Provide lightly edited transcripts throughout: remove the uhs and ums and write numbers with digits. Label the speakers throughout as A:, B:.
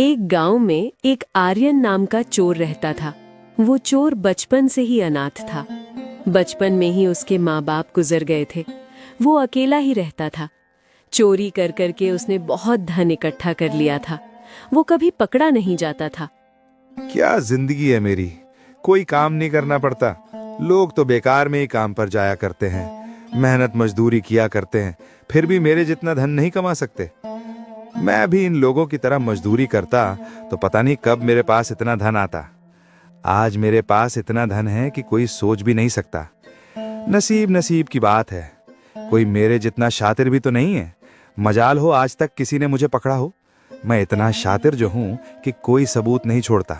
A: एक गांव में एक आर्यन नाम का चोर रहता था। वो चोर बचपन से ही अनाथ था। बचपन में ही उसके माँ बाप गुजर गए थे। वो अकेला ही रहता था। चोरी कर कर के उसने बहुत धन इकट्ठा कर लिया था। वो कभी पकड़ा नहीं जाता था।
B: क्या जिंदगी है मेरी, कोई काम नहीं करना पड़ता। लोग तो बेकार में ही काम पर जाया करते हैं, मेहनत मजदूरी किया करते हैं, फिर भी मेरे जितना धन नहीं कमा सकते। मैं भी इन लोगों की तरह मजदूरी करता तो पता नहीं कब मेरे पास इतना धन आता। आज मेरे पास इतना धन है कि कोई सोच भी नहीं सकता। नसीब नसीब की बात है। कोई मेरे जितना शातिर भी तो नहीं है। मजाल हो आज तक किसी ने मुझे पकड़ा हो। मैं इतना शातिर जो हूं कि कोई सबूत नहीं छोड़ता।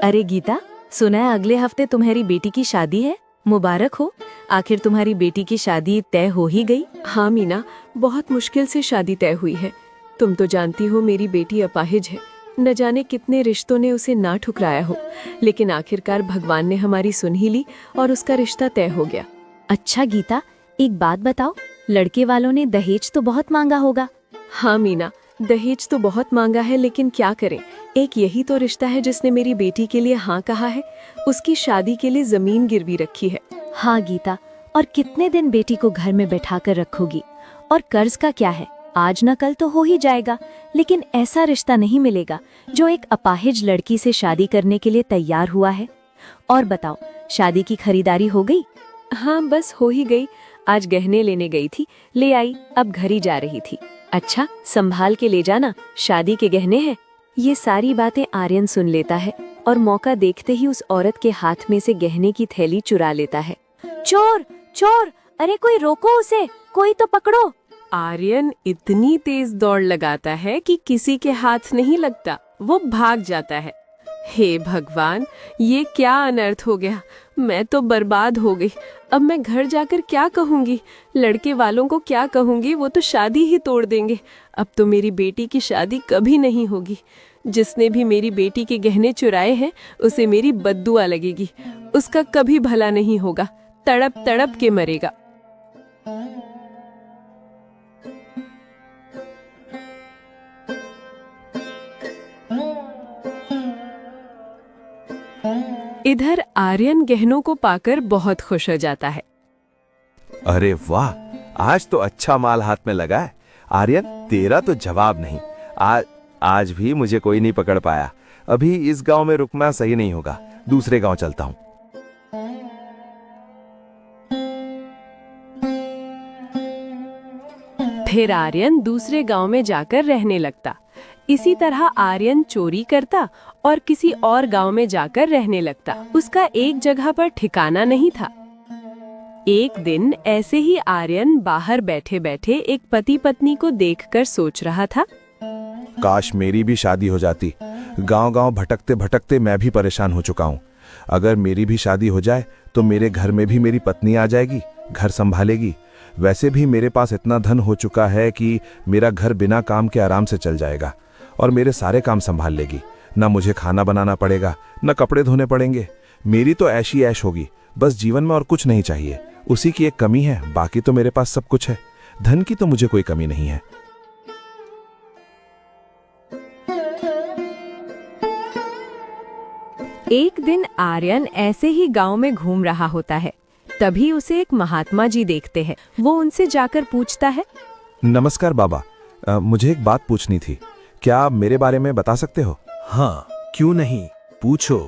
C: अरे गीता, सुना है अगले हफ्ते तुम्हारी बेटी की शादी है। मुबारक हो। आखिर तुम्हारी बेटी की शादी तय हो ही गई।
A: हाँ मीना, बहुत मुश्किल से शादी तय हुई है। तुम तो जानती हो मेरी बेटी अपाहिज है। न जाने कितने रिश्तों ने उसे ना ठुकराया हो, लेकिन आखिरकार भगवान ने हमारी सुन ही ली और उसका रिश्ता तय हो गया।
C: अच्छा गीता, एक बात बताओ, लड़के वालों ने दहेज तो बहुत मांगा होगा।
A: हाँ मीना, दहेज तो बहुत मांगा है, लेकिन क्या करें, एक यही तो रिश्ता है जिसने मेरी बेटी के लिए हाँ कहा है। उसकी शादी के लिए जमीन गिरवी रखी है।
C: हाँ गीता, और कितने दिन बेटी को घर में बैठा कर रखोगी। और कर्ज का क्या है, आज न कल तो हो ही जाएगा। लेकिन ऐसा रिश्ता नहीं मिलेगा जो एक अपाहिज लड़की से शादी करने के लिए तैयार हुआ है। और बताओ, शादी की खरीदारी हो गई?
A: हाँ बस हो ही गई। आज गहने लेने गई थी, ले आई, अब घर ही जा रही थी। अच्छा, संभाल के ले जाना, शादी के गहने हैं। ये सारी बातें आर्यन सुन लेता है और मौका देखते ही उस औरत के हाथ में से गहने की थैली चुरा लेता है।
C: चोर चोर, अरे कोई रोको उसे, कोई तो पकड़ो।
A: आर्यन इतनी तेज दौड़ लगाता है कि किसी के हाथ नहीं लगता। वो भाग जाता है। हे भगवान, ये क्या अनर्थ हो गया। मैं तो बर्बाद हो गई। अब मैं घर जाकर क्या कहूंगी, लड़के वालों को क्या कहूंगी? वो तो शादी ही तोड़ देंगे। अब तो मेरी बेटी की शादी कभी नहीं होगी। जिसने भी मेरी बेटी के गहने चुराए हैं उसे मेरी बद्दुआ लगेगी। उसका कभी भला नहीं होगा, तड़प तड़प के मरेगा। इधर आर्यन गहनों को पाकर बहुत खुश हो जाता है।
D: अरे वाह, आज तो अच्छा माल हाथ में लगा है। आर्यन, तेरा तो जवाब नहीं। आज भी मुझे कोई नहीं पकड़ पाया। अभी इस गांव में रुकना सही नहीं होगा, दूसरे गांव चलता हूं।
A: फिर आर्यन दूसरे गांव में जाकर रहने लगता। इसी तरह आर्यन चोरी करता और किसी और गांव में जाकर रहने लगता। उसका एक जगह पर ठिकाना नहीं था। एक दिन ऐसे ही आर्यन बाहर बैठे बैठे एक पति पत्नी को देखकर सोच रहा था,
D: काश मेरी भी शादी हो जाती। गांव-गांव भटकते भटकते मैं भी परेशान हो चुका हूं। अगर मेरी भी शादी हो जाए तो मेरे घर में भी मेरी पत्नी आ जाएगी, घर संभालेगी। वैसे भी मेरे पास इतना धन हो चुका है कि मेरा घर बिना काम के आराम से चल जाएगा और मेरे सारे काम संभाल लेगी। ना मुझे खाना बनाना पड़ेगा, ना कपड़े धोने पड़ेंगे। मेरी तो ऐशी ऐश होगी। बस जीवन में और कुछ नहीं चाहिए। उसी की एक कमी है, बाकी तो मेरे पास सब कुछ है। धन की तो मुझे कोई कमी नहीं है।
A: एक दिन आर्यन ऐसे ही गांव में घूम रहा होता है। तभी उसे एक महात्मा जी देखते हैं। वो उनसे जाकर पूछता है,
D: नमस्कार बाबा, मुझे एक बात पूछनी थी। क्या आप मेरे बारे में बता सकते हो?
E: हाँ, क्यों नहीं, पूछो,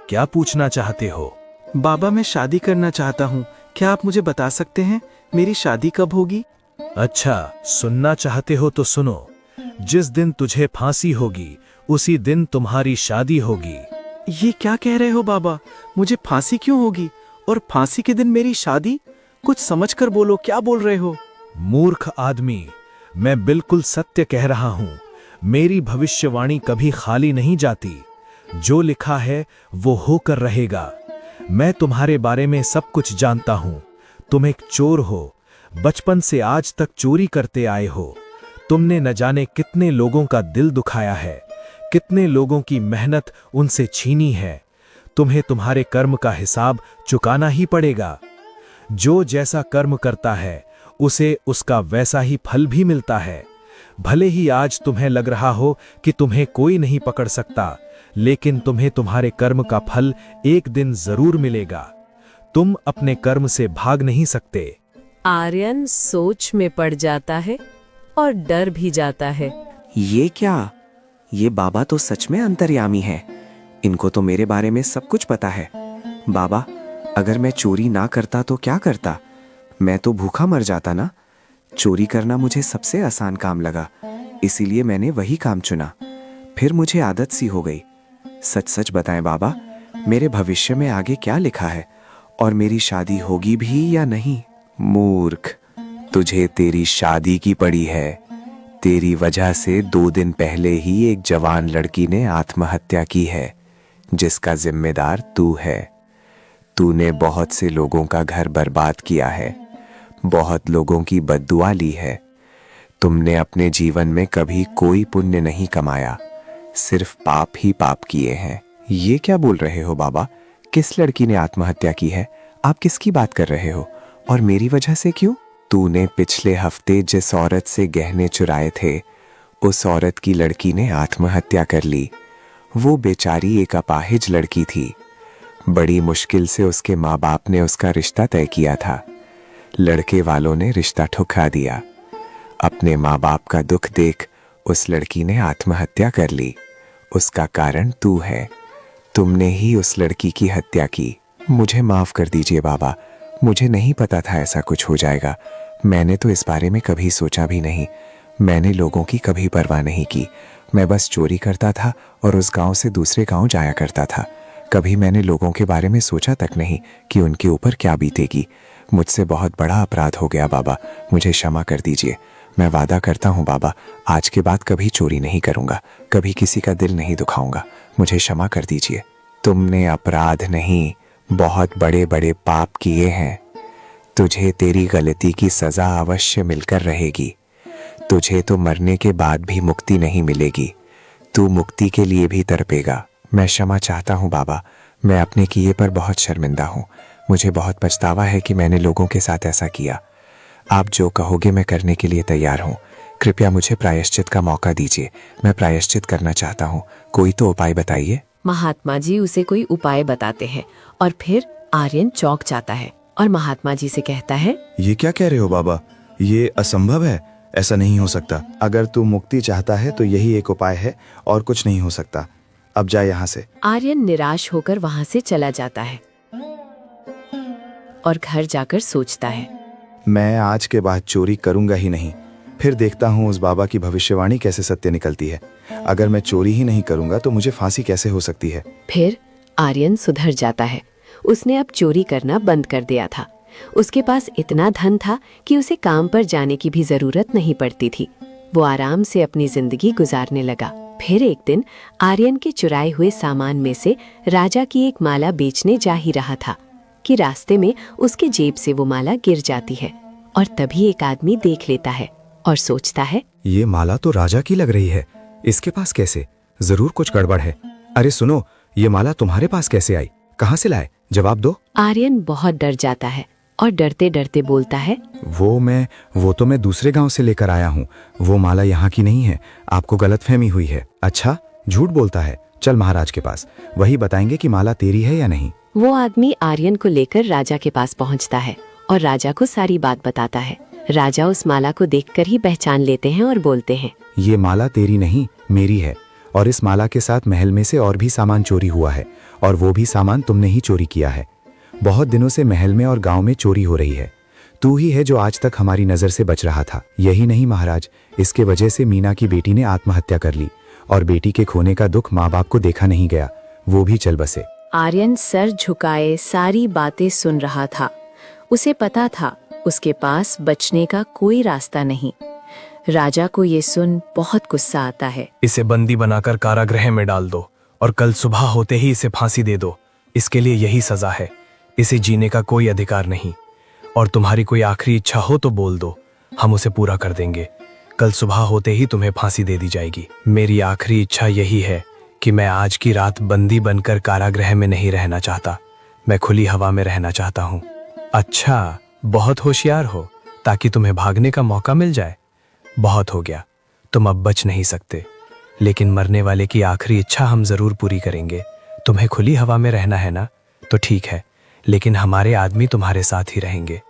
E: क्या पूछना चाहते हो? बाबा, मैं शादी करना चाहता हूँ। क्या आप मुझे बता सकते हैं मेरी शादी कब होगी? अच्छा, सुनना चाहते हो तो सुनो। जिस दिन तुझे फांसी होगी उसी दिन तुम्हारी शादी होगी। ये क्या कह रहे हो बाबा? मुझे फांसी क्यों होगी और फांसी के दिन मेरी शादी? कुछ समझकर बोलो, क्या बोल रहे हो? मूर्ख आदमी, मैं बिल्कुल सत्य कह रहा हूँ। मेरी भविष्यवाणी कभी खाली नहीं जाती। जो लिखा है वो होकर रहेगा। मैं तुम्हारे बारे में सब कुछ जानता हूँ। तुम एक चोर हो, बचपन से आज तक चोरी करते आए हो। तुमने न जाने कितने लोगों का दिल दुखाया है, कितने लोगों की मेहनत उनसे छीनी है। तुम्हें तुम्हारे कर्म का हिसाब चुकाना ही पड़ेगा। जो जैसा कर्म करता है उसे उसका वैसा ही फल भी मिलता है। भले ही आज तुम्हें लग रहा हो कि तुम्हें कोई नहीं पकड़ सकता, लेकिन तुम्हें तुम्हारे कर्म का फल एक दिन जरूर मिलेगा। तुम अपने कर्म से भाग नहीं सकते।
A: आर्यन सोच में पड़ जाता है और डर भी जाता है।
F: ये क्या? ये बाबा तो सच में अंतर्यामी है। इनको तो मेरे बारे में सब कुछ पता है। बाबा, अगर मैं चोरी ना करता तो क्या करता? मैं तो भूखा मर जाता ना। चोरी करना मुझे सबसे आसान काम लगा, इसीलिए मैंने वही काम चुना। फिर मुझे आदत सी हो गई। सच सच बताएं बाबा, मेरे भविष्य में आगे क्या लिखा है और मेरी शादी होगी भी या नहीं? मूर्ख, तुझे तेरी शादी की पड़ी है। तेरी वजह से 2 दिन पहले ही एक जवान लड़की ने आत्महत्या की है, जिसका जिम्मेदार तू है। तूने बहुत से लोगों का घर बर्बाद किया है, बहुत लोगों की बद्दुआ ली है। तुमने अपने जीवन में कभी कोई पुण्य नहीं कमाया, सिर्फ पाप ही पाप किए हैं। ये क्या बोल रहे हो बाबा? किस लड़की ने आत्महत्या की है? आप किसकी बात कर रहे हो? और मेरी वजह से क्यों? तूने पिछले हफ्ते जिस औरत से गहने चुराए थे, उस औरत की लड़की ने आत्महत्या कर ली। वो बेचारी एक अपाहिज लड़की थी। बड़ी मुश्किल से उसके माँ बाप ने उसका रिश्ता तय किया था। लड़के वालों ने रिश्ता ठुकरा दिया। अपने माँ बाप का दुख देख उस लड़की ने आत्महत्या कर ली। उसका कारण तू है। तुमने ही उस लड़की की हत्या की। मुझे माफ कर दीजिए बाबा, मुझे नहीं पता था ऐसा कुछ हो जाएगा। मैंने तो इस बारे में कभी सोचा भी नहीं। मैंने लोगों की कभी परवाह नहीं की। मैं बस चोरी करता था और उस गांव से दूसरे गांव जाया करता था। कभी मैंने लोगों के बारे में सोचा तक नहीं कि उनके ऊपर क्या बीतेगी। मुझसे बहुत बड़ा अपराध हो गया बाबा, मुझे क्षमा कर दीजिए। मैं वादा करता हूँ बाबा, आज के बाद कभी चोरी नहीं करूँगा, कभी किसी का दिल नहीं दुखाऊंगा। मुझे क्षमा कर दीजिए। तुमने अपराध नहीं, बहुत बड़े बड़े पाप किए हैं। तुझे तेरी गलती की सजा अवश्य मिलकर रहेगी। तुझे तो मरने के बाद भी मुक्ति नहीं मिलेगी। तू मुक्ति के लिए भी तड़पेगा। मैं क्षमा चाहता हूँ बाबा, मैं अपने किए पर बहुत शर्मिंदा हूँ। मुझे बहुत पछतावा है कि मैंने लोगों के साथ ऐसा किया। आप जो कहोगे मैं करने के लिए तैयार हूँ। कृपया मुझे प्रायश्चित का मौका दीजिए, मैं प्रायश्चित करना चाहता हूँ। कोई तो उपाय बताइए।
A: महात्मा जी उसे कोई उपाय बताते हैं और फिर आर्यन चौंक जाता है और महात्मा जी से कहता है,
B: ये क्या कह रहे हो बाबा? ये असंभव है, ऐसा नहीं हो सकता। अगर तू मुक्ति चाहता है तो यही एक उपाय है और कुछ नहीं हो सकता। अब जा यहाँ से।
A: आर्यन निराश होकर वहाँ से चला जाता है और घर जाकर सोचता है,
B: मैं आज के बाद चोरी करूंगा ही नहीं। फिर देखता हूँ उस बाबा की भविष्यवाणी कैसे सत्य निकलती है। अगर मैं चोरी ही नहीं करूंगा तो मुझे फांसी कैसे हो सकती है।
A: फिर आर्यन सुधर जाता है। उसने अब चोरी करना बंद कर दिया था। उसके पास इतना धन था कि उसे काम पर जाने की भी जरूरत नहीं पड़ती थी। वो आराम से अपनी जिंदगी गुजारने लगा। फिर एक दिन आर्यन के चुराए हुए सामान में से राजा की एक माला बेचने जा ही रहा था कि रास्ते में उसके जेब से वो माला गिर जाती है और तभी एक आदमी देख लेता है और सोचता है,
G: ये माला तो राजा की लग रही है। इसके पास कैसे? जरूर कुछ गड़बड़ है। अरे सुनो, ये माला तुम्हारे पास कैसे आई? कहाँ से लाए? जवाब दो।
A: आर्यन बहुत डर जाता है और डरते डरते बोलता है,
G: वो तो मैं दूसरे गांव से लेकर आया हूँ। वो माला यहाँ की नहीं है। आपको गलतफहमी हुई है। अच्छा, झूठ बोलता है। चल महाराज के पास, वही बताएंगे कि माला तेरी है या नहीं।
A: वो आदमी आर्यन को लेकर राजा के पास पहुंचता है और राजा को सारी बात बताता है। राजा उस माला को देखकर ही पहचान लेते हैं और बोलते हैं,
G: ये माला तेरी नहीं, मेरी है। और इस माला के साथ महल में से और भी सामान चोरी हुआ है और वो भी सामान तुमने ही चोरी किया है। बहुत दिनों से महल में और गांव में चोरी हो रही है। तू ही है जो आज तक हमारी नजर से बच रहा था। यही नहीं महाराज, इसके वजह से मीना की बेटी ने आत्महत्या कर ली और बेटी के खोने का दुख माँ बाप को देखा नहीं गया, वो भी चल बसे।
A: आर्यन सर झुकाए सारी बातें सुन रहा था। उसे पता था उसके पास बचने का कोई रास्ता नहीं। राजा को ये सुन बहुत गुस्सा आता है।
E: इसे बंदी बनाकर कारागृह में डाल दो और कल सुबह होते ही इसे फांसी दे दो। इसके लिए यही सजा है। इसे जीने का कोई अधिकार नहीं। और तुम्हारी कोई आखिरी इच्छा हो तो बोल दो, हम उसे पूरा कर देंगे। कल सुबह होते ही तुम्हें फांसी दे दी जाएगी। मेरी आखिरी इच्छा यही है कि मैं आज की रात बंदी बनकर कारागृह में नहीं रहना चाहता। मैं खुली हवा में रहना चाहता हूँ। अच्छा, बहुत होशियार हो। ताकि तुम्हें भागने का मौका मिल जाए। बहुत हो गया, तुम अब बच नहीं सकते, लेकिन मरने वाले की आखिरी इच्छा हम जरूर पूरी करेंगे। तुम्हें खुली हवा में रहना है ना, तो ठीक है, लेकिन हमारे आदमी तुम्हारे साथ ही रहेंगे।